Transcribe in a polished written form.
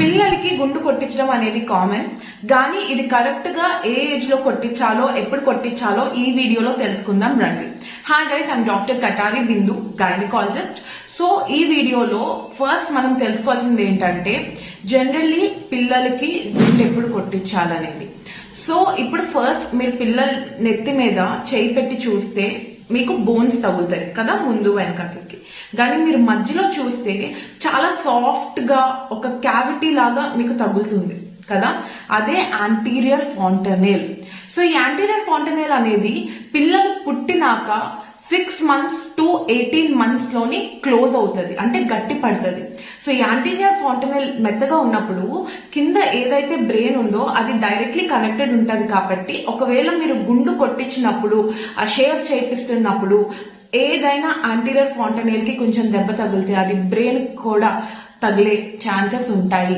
పిల్లలకి గుండు కొట్టించడం అనేది కామన్, కానీ ఇది కరెక్ట్ గా ఏ ఏజ్ లో కొట్టించాలో, ఎప్పుడు కొట్టించాలో ఈ వీడియోలో తెలుసుకుందాం రండి. Hi guys, I'm doctor Katari Bindu, gynaecologist. So ఈ వీడియోలో ఫస్ట్ మనం తెలుసుకోవాల్సింది ఏంటంటే జనరల్లీ పిల్లలకి గుండు ఎప్పుడు కొట్టించాలనేది. సో ఇప్పుడు ఫస్ట్ మీరు పిల్లల నెత్తి మీద చేయి పెట్టి చూస్తే మీకు బోన్స్ తగులుతాయి కదా, ముందు వెనకకి. కానీ మీరు మధ్యలో చూస్తే చాలా సాఫ్ట్ గా ఒక క్యావిటీ లాగా మీకు తగులుతుంది కదా, అదే యాంటీరియర్ ఫాంటనెల్. సో ఈ యాంటీరియర్ ఫాంటనెల్ అనేది పిల్లలు పుట్టినాక 6 months to 18 months లోని క్లోజ్ అవుతుంది, అంటే గట్టి పడుతుంది. సో ఈ యాంటీరియర్ ఫాంటనెల్ మెత్తగా ఉన్నప్పుడు కింద ఏదైతే బ్రెయిన్ ఉందో అది డైరెక్ట్లీ కనెక్టెడ్ ఉంటుంది. కాబట్టి ఒకవేళ మీరు గుండు కొట్టించినప్పుడు, ఆ షేవ్ చేపిస్తున్నప్పుడు ఏదైనా యాంటీరియర్ ఫాంటనెల్ కి కొంచెం దెబ్బ తగిలితే అది బ్రెయిన్ కూడా తగిలే ఛాన్సెస్ ఉంటాయి.